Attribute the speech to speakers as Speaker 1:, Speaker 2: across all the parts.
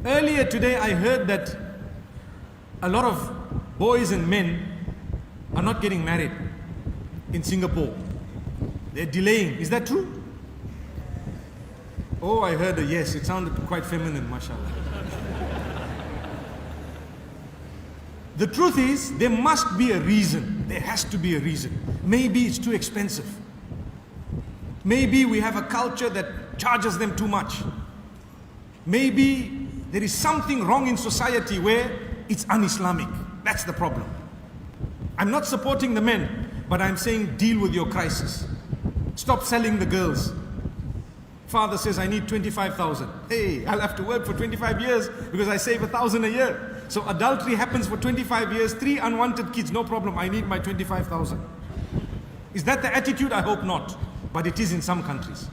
Speaker 1: Earlier today I heard that a lot of boys and men are not getting married in Singapore. They're delaying. Is that true? Oh, I heard a yes. It sounded quite feminine, mashallah. The truth is, there must be a reason. There has to be a reason. Maybe it's too expensive. Maybe we have a culture that charges them too much. Maybe there is something wrong in society where it's un-Islamic. That's the problem. I'm not supporting the men, but I'm saying deal with your crisis. Stop selling the girls. Father says, I need 25,000. Hey, I'll have to work for 25 years because I save 1,000 a year. So adultery happens for 25 years, 3 unwanted kids, no problem. I need my 25,000. Is that the attitude? I hope not. But it is in some countries.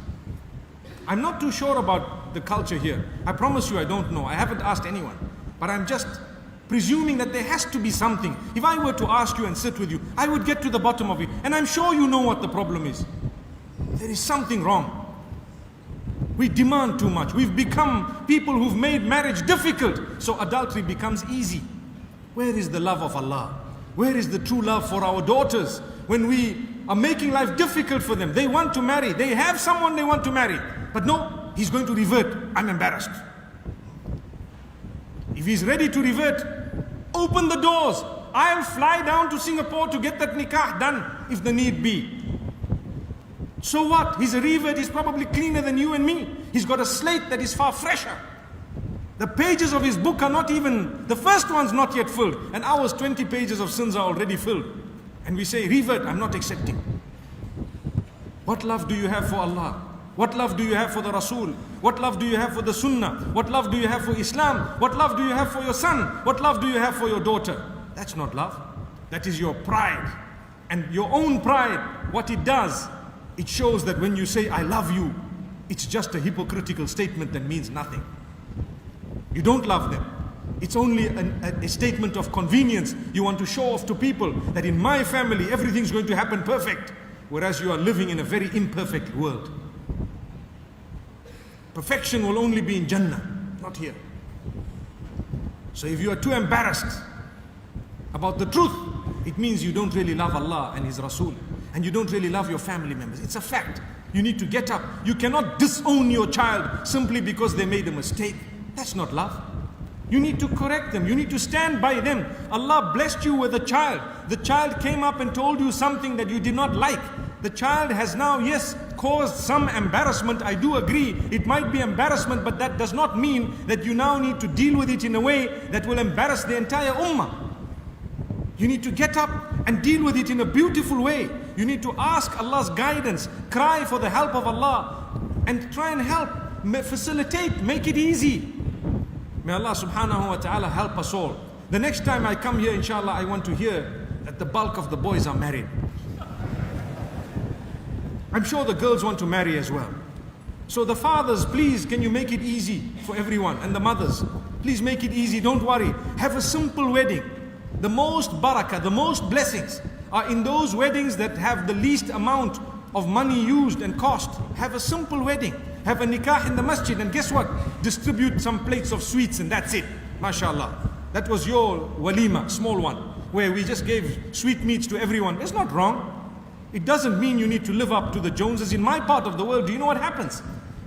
Speaker 1: I'm not too sure about the culture here. I promise you I don't know. I haven't asked anyone. But I'm just presuming that there has to be something. If I were to ask you and sit with you, I would get to the bottom of it. And I'm sure you know what the problem is. There is something wrong. We demand too much. We've become people who've made marriage difficult. So adultery becomes easy. Where is the love of Allah? Where is the true love for our daughters? When we are making life difficult for them, they want to marry. They have someone they want to marry. But no, he's going to revert. I'm embarrassed. If he's ready to revert, open the doors. I'll fly down to Singapore to get that nikah done if the need be. So what? He's a revert, he's probably cleaner than you and me. He's got a slate that is far fresher. The pages of his book are not even, the first one's not yet filled. And ours 20 pages of sins are already filled. And we say, revert, I'm not accepting. What love do you have for Allah? What love do you have for the Rasul? What love do you have for the Sunnah? What love do you have for Islam? What love do you have for your son? What love do you have for your daughter? That's not love. That is your pride. And your own pride, what it does, it shows that when you say, I love you, it's just a hypocritical statement that means nothing. You don't love them. It's only a statement of convenience. You want to show off to people that in my family, everything's going to happen perfect. Whereas you are living in a very imperfect world. Perfection will only be in Jannah, not here. So if you are too embarrassed about the truth, it means you don't really love Allah and His Rasul. And you don't really love your family members. It's a fact. You need to get up. You cannot disown your child simply because they made a mistake. That's not love. You need to correct them. You need to stand by them. Allah blessed you with a child. The child came up and told you something that you did not like. The child has now, yes, caused some embarrassment. I do agree. It might be embarrassment, but that does not mean that you now need to deal with it in a way that will embarrass the entire ummah. You need to get up and deal with it in a beautiful way. You need to ask Allah's guidance, cry for the help of Allah, and try and help, facilitate, make it easy. May Allah subhanahu wa ta'ala help us all. The next time I come here, inshallah, I want to hear that the bulk of the boys are married. I'm sure the girls want to marry as well. So the fathers, please, can you make it easy for everyone? And the mothers, please make it easy, don't worry. Have a simple wedding. The most barakah, the most blessings are in those weddings that have the least amount of money used and cost. Have a simple wedding. Have a nikah in the masjid, and guess what? Distribute some plates of sweets and that's it. MashaAllah. That was your walima, small one, where we just gave sweetmeats to everyone. It's not wrong. It doesn't mean you need to live up to the Joneses. In my part of the world, do you know what happens?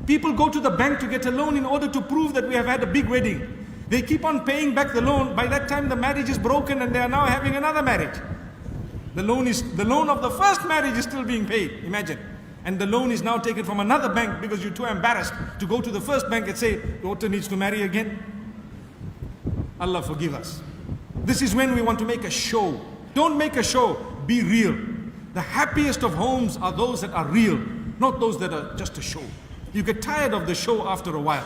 Speaker 1: People go to the bank to get a loan in order to prove that we have had a big wedding. They keep on paying back the loan. By that time the marriage is broken and they are now having another marriage. The loan of the first marriage is still being paid, imagine. And the loan is now taken from another bank because you're too embarrassed to go to the first bank and say, daughter needs to marry again. Allah forgive us. This is when we want to make a show. Don't make a show, be real. The happiest of homes are those that are real, not those that are just a show. You get tired of the show after a while.